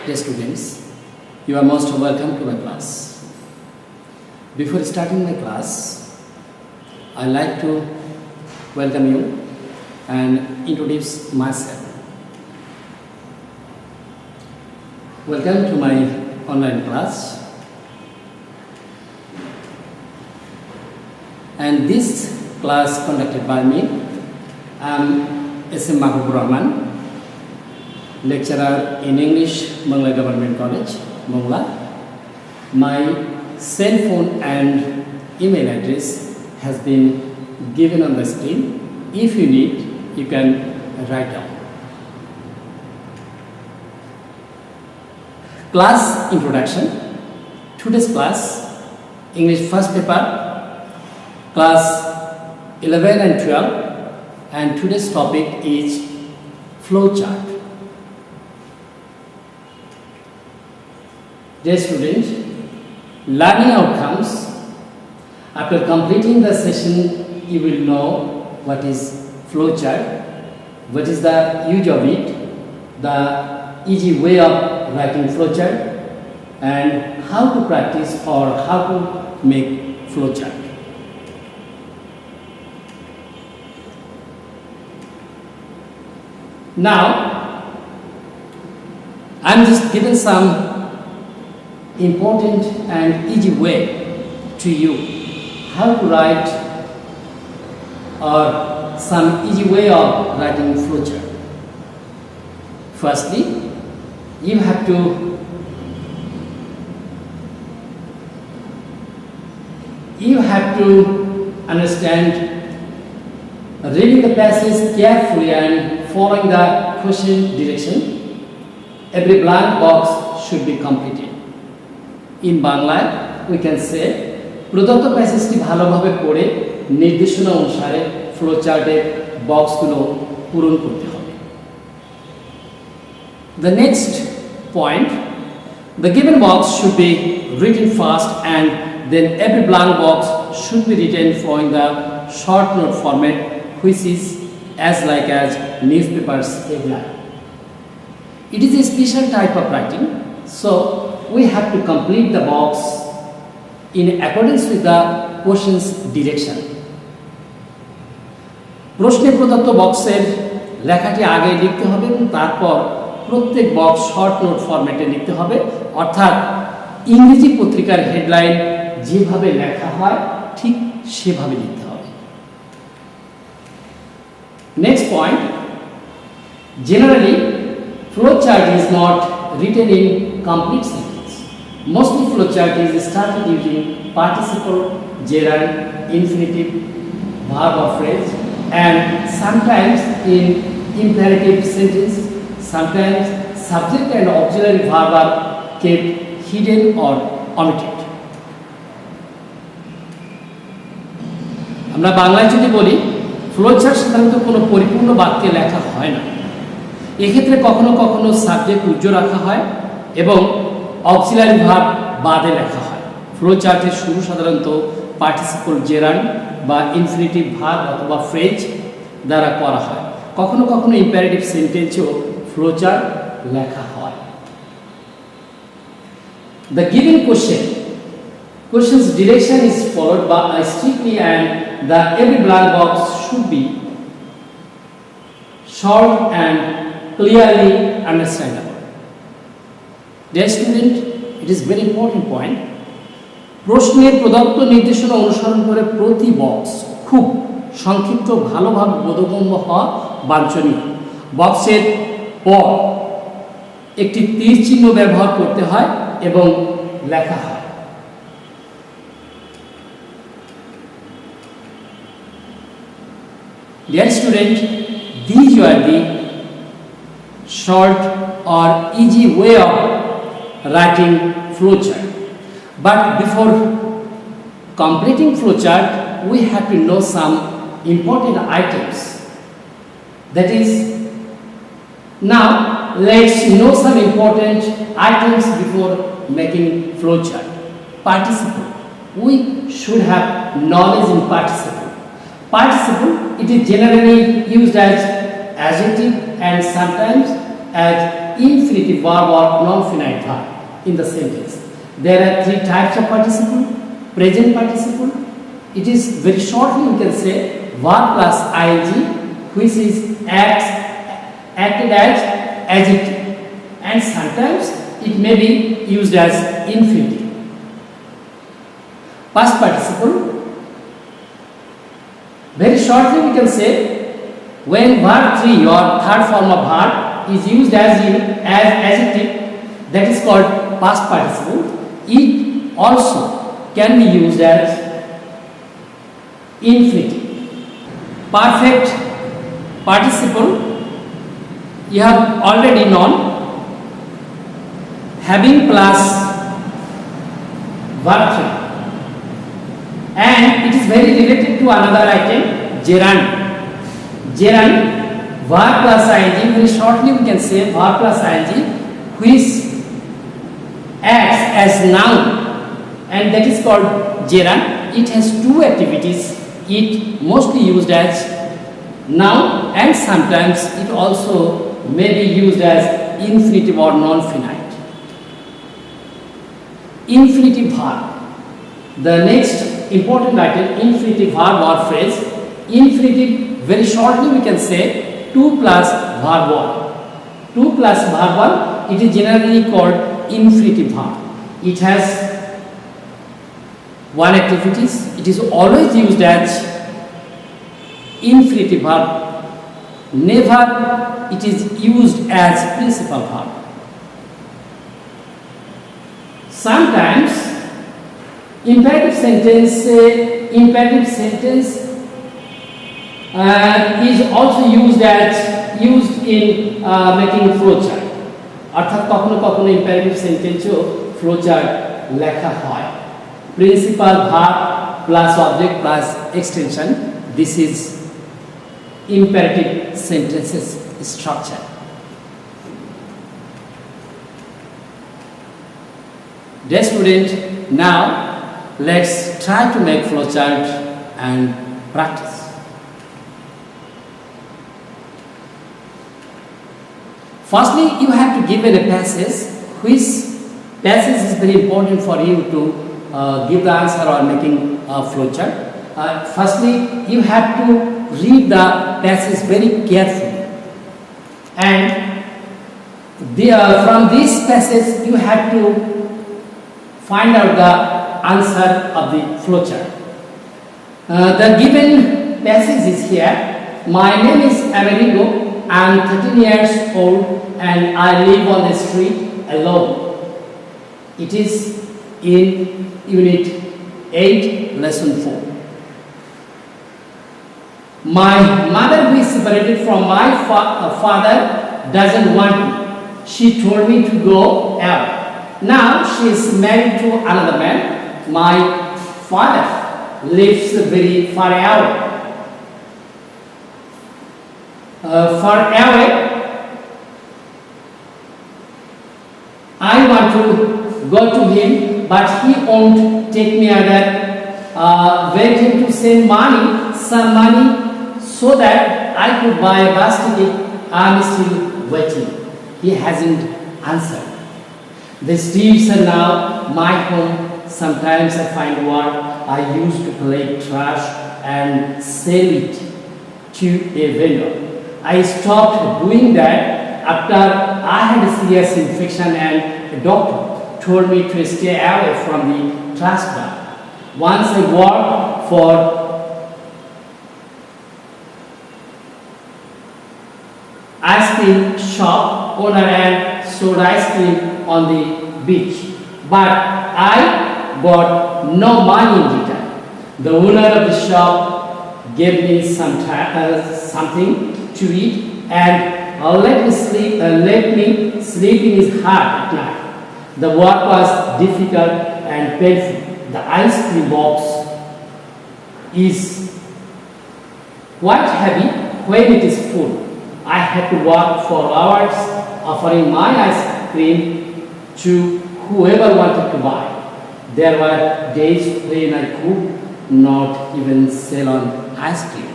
Dear students, you are most welcome to my class. Before starting my class, I like to welcome you and introduce myself. Welcome to my online class. And this class conducted by me. I am Mahbubur Rahman, lecturer in English, Mongla Government College, Mongla. My cell phone and email address has been given on the screen. If you need, you can write down. Class introduction. Today's class, English first paper, class 11 and 12, and today's topic is flow chart. Dear students, learning outcomes. After completing the session, you will know what is flow chart, what is the use of it, the easy way of writing flow chart, and how to practice or how to make flow chart. Now, I am just giving some important and easy way to you how to write or some easy way of writing flowchart. Firstly, you have to understand reading the passage carefully and following the question direction. Every blank box should be completed. In Bangla, we can say, প্রদত্ত প্যাসেজটি ভালোভাবে পড়ে নির্দেশনা অনুসারে flow চার্টের বক্সগুলো পূরণ করতে হবে। The next point, the given box should be written fast and then every blank box should be written following the short note format, which is as like as newspapers headline. It is a special type of writing, so we have to complete the box in accordance with the question's direction. প্রশ্নে প্রদত্ত বক্সের লেখাটি আগে লিখতে হবে এবং তারপর প্রত্যেক বক্স শর্ট নোট ফরম্যাটে লিখতে হবে, অর্থাৎ ইংরেজি পত্রিকার হেডলাইন যেভাবে লেখা হয় ঠিক সেভাবে লিখতে হবে। Next point, generally flow chart is not written in complete sentence. Mostly flow chart is started using participle, gerund, infinitive, verb or phrase, and sometimes in imperative sentence. Sometimes subject and auxiliary verb are kept hidden or omitted. আমরা বাংলায় যদি বলি, flow chart সাধারণত কোনো পরিপূর্ণ বাক্যে লেখা হয় না। এক্ষেত্রে কখনো কখনো সাবজেক্ট উজ্জ্ব রাখা হয় এবং অক্সিলারি ভার্ব বাদে লেখা হয়। ফ্লো চার্টের শুরু সাধারণত পার্টিসিপল জেরান্ড বা ইনফিনিটিভ ভার্ব অথবা ফ্রেজ দ্বারা করা হয়। কখনো কখনো ইম্পারেটিভ সেন্টেন্সেও ফ্লো চার্ট লেখা হয়। The given question's direction is followed by strictly and the every blank box should be short and clearly understandable. Dear student, it is very important point. প্রশ্নের প্রদত্ত নির্দেশনা অনুসরণ করে প্রতি বক্স খুব সংক্ষিপ্ত ভালোভাবে বোধগম্য হওয়া বাঞ্ছনীয়। বক্সের পর একটি তীর চিহ্ন ব্যবহার করতে হয় এবং লেখা হয়। Dear student, these are the short or easy way of writing flowchart. But before completing flowchart, we have to know some important items. That is, now let's know some important items before making flowchart. Participle. We should have knowledge in participle. Participle, it is generally used as adjective and sometimes as infinitive verb or non-finite verb in the sentence. There are three types of participle. Present participle, it is very shortly we can say verb plus ing, which is acted as adjective, and sometimes it may be used as infinitive. Past participle, very shortly we can say when verb 3 or third form of verb is used as adjective, that is called past participle. It also can be used as infinitive. Perfect participle, you have already known, having plus verb 3, and it is very related to another item, gerund. Gerund, verb plus ing, very shortly we can say verb plus ing, which acts as noun, and that is called gerund. It has two activities. It mostly used as noun, and sometimes it also may be used as infinitive or non-finite. Infinitive verb. The next important item, infinitive verb or phrase. Infinitive, very shortly we can say 2 plus verb 1. 2 plus verb 1, it is generally called infinitive verb. It has one activities. It is always used as infinitive verb. Never it is used as principal verb. Sometimes imperative sentence is also used in making flowchart. অর্থাৎ কখনো কখনো imperative sentence ও flowchart লেখা হয়. Principal verb plus object plus extension. This is imperative sentences structure. Dear student, now let's try to make flowchart and practice. Firstly, you have to give a passage, which passage is very important for you to give the answer or making a flowchart. Firstly, you have to read the passage very carefully, and from this passage you have to find out the answer of the flowchart. The given passage is here. My name is Amerigo. I am 13 years old and I live on the street alone. It is in Unit 8, Lesson 4. My mother, who is separated from my father, doesn't want me. She told me to go out. Now she is married to another man. My father lives very far away. I want to go to him, but he won't take me either. Wait him to send some money, so that I could buy a bus ticket. I'm still waiting. He hasn't answered. The streets are now my home. Sometimes I find work. I used to collect trash and sell it to a vendor. I stopped doing that after I had a serious infection and a doctor told me to stay away from the trash bag. Once I worked for ice cream shop owner and sold ice cream on the beach, but I got no money in return. The owner of the shop gave me something to eat and let me sleep in his heart at night. The work was difficult and painful. The ice cream box is quite heavy when it is full. I had to work for hours offering my ice cream to whoever wanted to buy. There were days when I could not even sell on ice cream.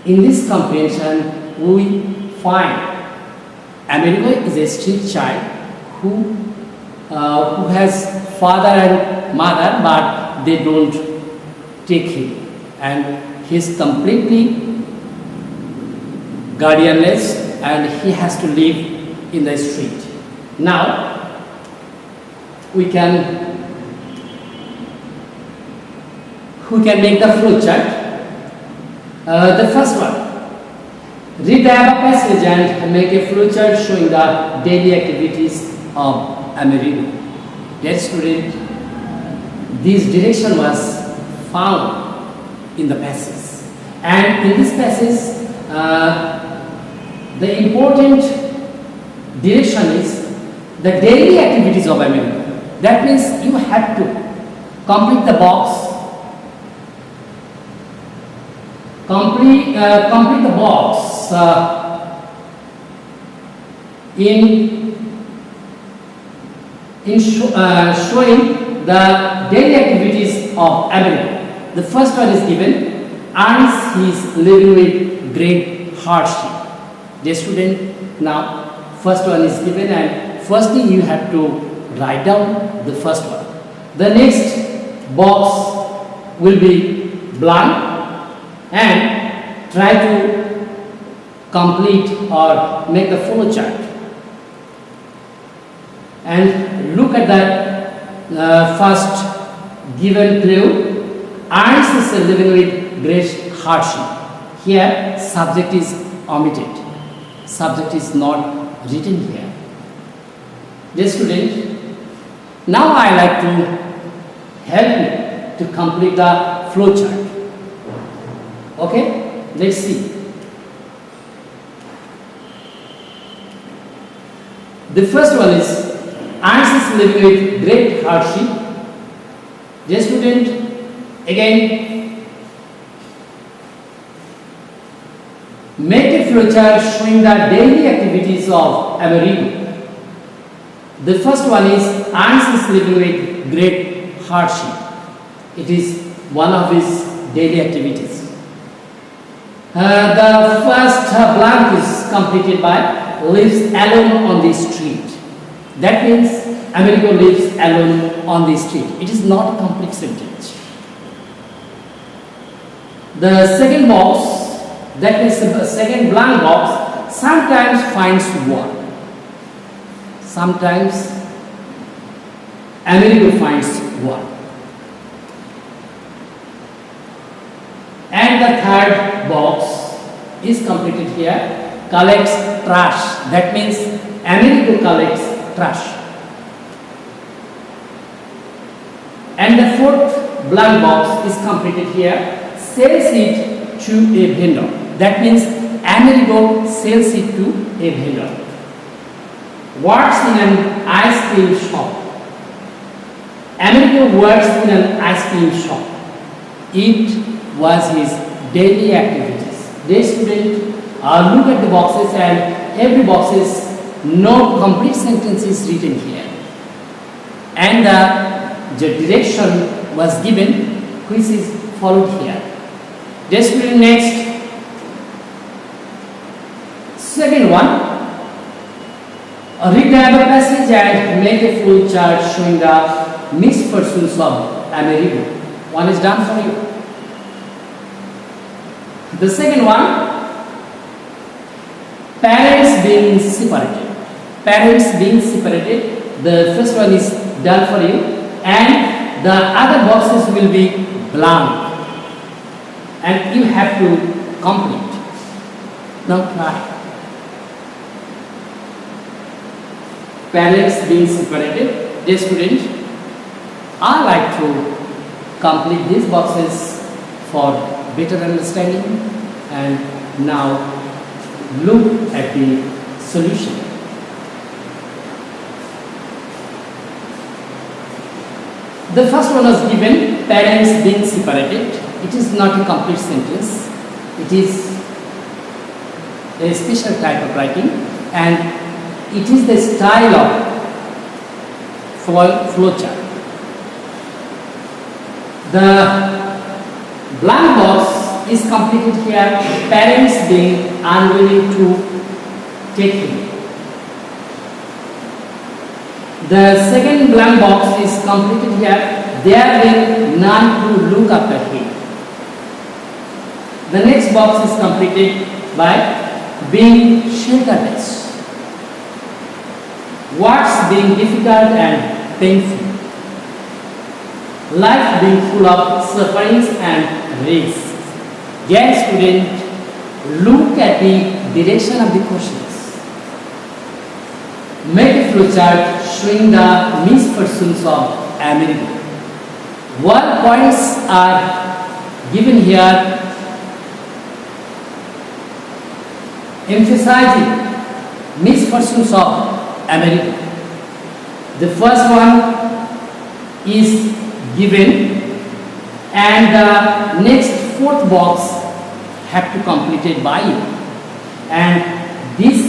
In this comprehension, we find Amerigo is a street child who has father and mother, but they don't take him, and he is completely guardianless, and he has to live in the street. Now we can make the flow chart. The first one. Read the above passage and make a flow chart showing the daily activities of Amerigo. Dear student, this direction was found in the passage, and in this passage the important direction is the daily activities of Amerigo. That means you have to complete the box, complete the box in showing the daily activities of Amerigo. The first one is given, earns his living with great hardship. Dear student, now first one is given, and firstly you have to write down the first one. The next box will be blank, and try to complete or make the flow chart, and look at the first given clue. Earns is living with great hardship. Here subject is omitted, subject is not written here. Dear student, now I like to help you to complete the flow chart. Okay, let's see. The first one is earns is living with great hardship. Dear student, again make a flowchart showing the daily activities of Amerigo. The first one is earns is living with great hardship. It is one of his daily activities. The first blank is completed by lives alone on the street. That means Amerigo lives alone on the street. It is not a complete sentence. The second box, that is the second blank box, sometimes finds one. Sometimes Amerigo finds one. And the third box is completed here, collects trash. That means Amerigo collects trash. And the fourth blank box is completed here, sells it to a vendor. That means Amerigo sells it to a vendor. Works in an ice cream shop. Amerigo works in an ice cream shop. It was his daily activities. Dear student, look at the boxes, and every box is no complete sentence is written here, and the direction was given, which is followed here. Dear student, next, second one, read the above passage and make a flow chart showing the misfortunes of Amerigo. One is done for you. The second one, parents being separated. Parents being separated. The first one is done for you, and the other boxes will be blank, and you have to complete. Now try. Parents being separated. Dear student, I like to complete these boxes for better understanding, and now look at the solution. The first one was given, parents being separated. It is not a complete sentence. It is a special type of writing, and it is the style of flowchart. The blank box is completed here, parents being unwilling to take him. The second blank box is completed here. There will none to look after him. The next box is completed by being shelterless. What's being difficult and painful? Life being full of sufferings and risks. Dear student, look at the direction of the questions. Make a flowchart showing the misfortunes of America. What points are given here emphasizing misfortunes of America. The first one is given and the next fourth box have to complete it by you, and this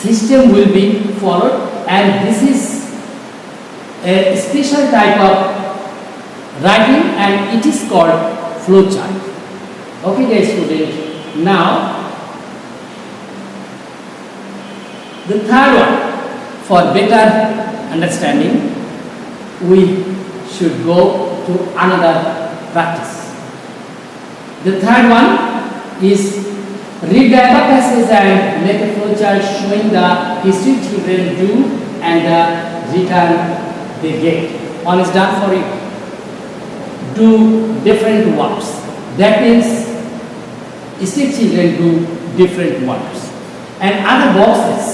system will be followed, and this is a special type of writing and it is called flowchart. Okay dear student, now the third one, for better understanding, we should go to another practice. The third one is read the above passage and make a flowchart showing the history children do and the return they get. One is done for you. Do different works. That means history children do different works. And other boxes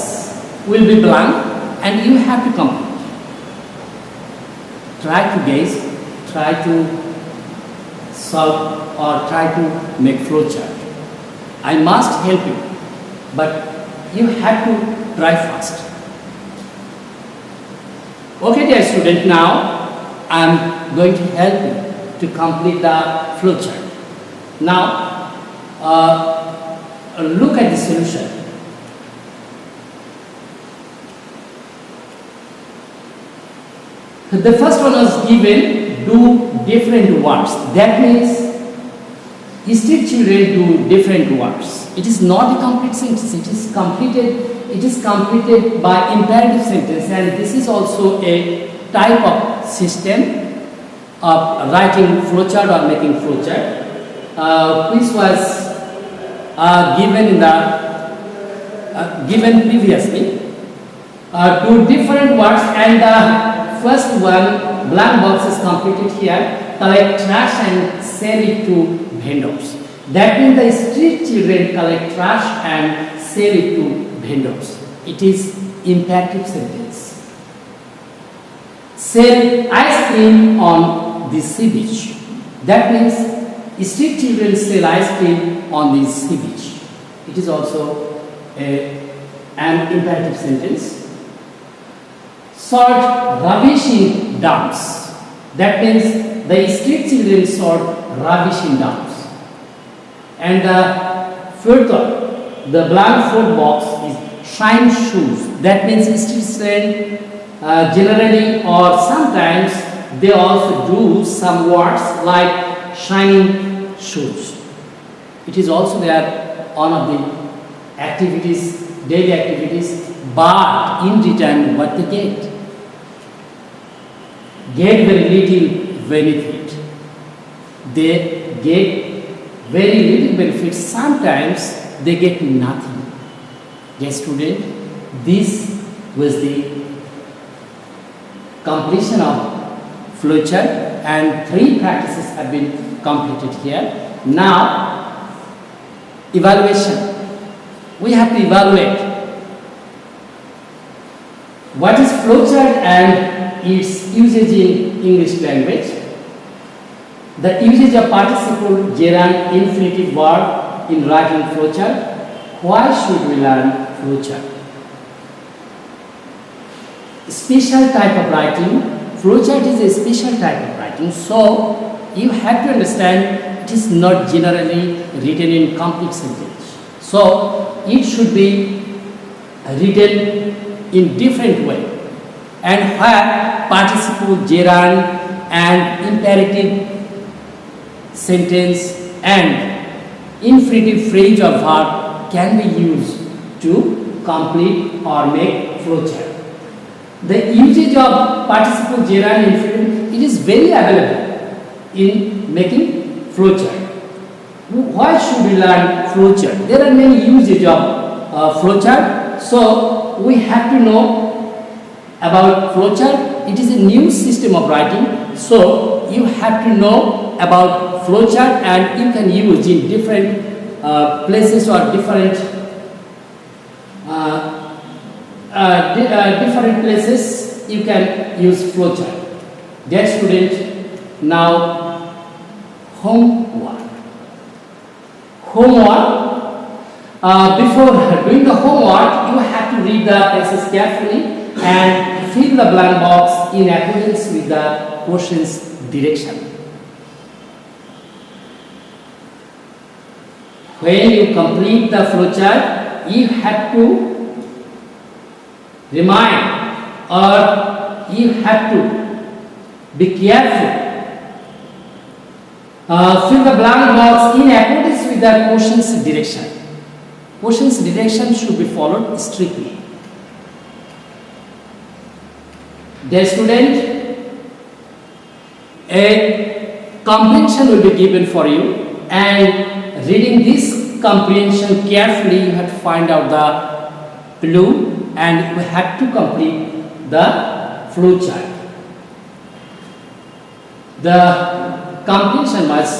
will be blank and you have to complete. Try to guess, try to solve or try to make flowchart. I must help you, but you have to try first. Okay dear student, now I am going to help you to complete the flowchart. Now look at the solution. The first one was given, do different works. That means history children do different works. It is not a complete sentence. It is completed by imperative sentence, and this is also a type of system of writing flowchart or making flowchart, which was given in the given previously. Do different works, and the first one blank box is completed here. Collect trash and sell it to vendors. That means the street children collect trash and sell it to vendors. It is imperative sentence. Sell ice cream on the sea beach. That means street children sell ice cream on the sea beach. It is also an imperative sentence. Sort rubbish in dumps. That means the street children sort rubbish in dumps. And the fourth one, the blank fourth box is shine shoes. That means street children generally or sometimes they also do some works like shining shoes. It is also there one of the activities, daily activities, but in return what they get very little benefit. They get very little benefit. Sometimes they get nothing. Dear student, this was the completion of flowchart, and 3 practices have been completed here. Now, evaluation. We have to evaluate what is flowchart and its usage in English language. The usage of participle gerund infinitive verb in writing flowchart. Why should we learn flowchart? Special type of writing. Flowchart is a special type of writing, so you have to understand it is not generally written in complete sentence. So it should be written in different way, and where participle gerund and imperative sentence and infinitive phrase or verb can be used to complete or make flowchart. The usage of participle general infinitive, it is very available in making flowchart. Why should we learn flowchart? There are many usages of flowchart. So we have to know about flowchart. It is a new system of writing. So you have to know about flowchart, and you can use in different places or different different places you can use flowchart. Dear student, now homework. Before doing the homework, you have to read the passage carefully and fill the blank box in accordance with the question's direction. When you complete the flowchart, you have to remind, or you have to be careful. Fill the blank box in accordance with the question's direction. Question's direction should be followed strictly. Dear student, a comprehension will be given for you, and reading this comprehension carefully, you have to find out the clue and we have to complete the flowchart. The comprehension was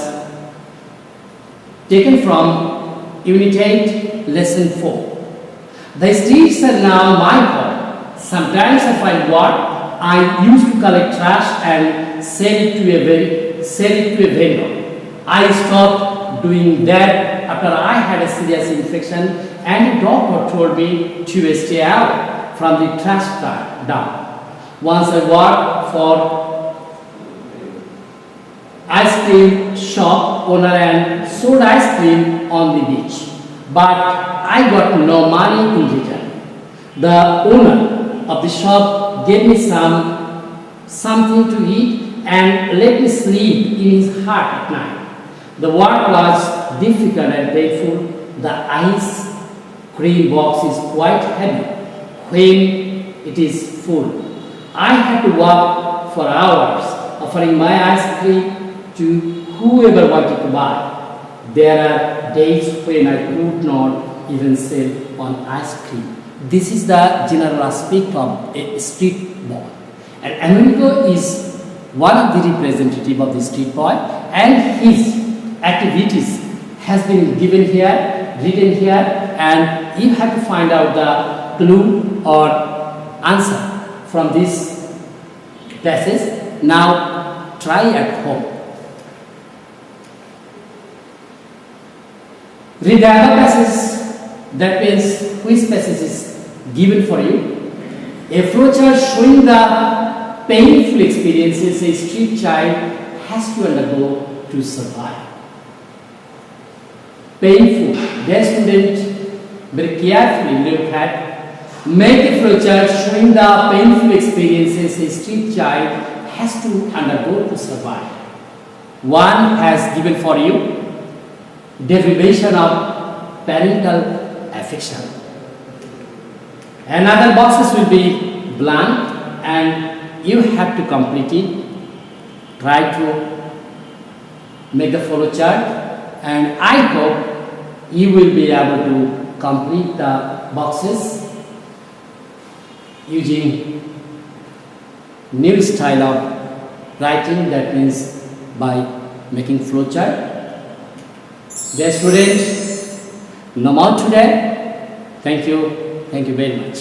taken from Unit 8, Lesson 4. The streets are now my home. Sometimes I find what I used to collect trash and sell it to a vendor. I stopped doing that after I had a serious infection, and the doctor told me to stay out from the trash dump. Once I worked for ice cream shop owner and sold ice cream on the beach, but I got no money in return. The owner of the shop gave me something to eat and let me sleep in his hut at night. The work was difficult and painful. The ice cream box is quite heavy when it is full. I had to work for hours offering my ice cream to whoever wanted to buy. There are days when I could not even sell on ice cream. This is the general aspect of a street boy. And Americo is one of the representatives of the street boy, and his activities has been given here, written here, and you have to find out the clue or answer from this passage. Now try at home. Read the other passage, that means which passage is given for you. A flowchart showing the painful experiences a street child has to undergo to survive. Painful. Dear student, very carefully look at. Make a flowchart showing the painful experiences a street child has to undergo to survive. One has given for you deprivation of parental affection. Another boxes will be blank and you have to complete it. Try to make the flowchart, and I hope you will be able to complete the boxes using new style of writing, that means by making flowchart. Dear students, no more today. Thank you very much.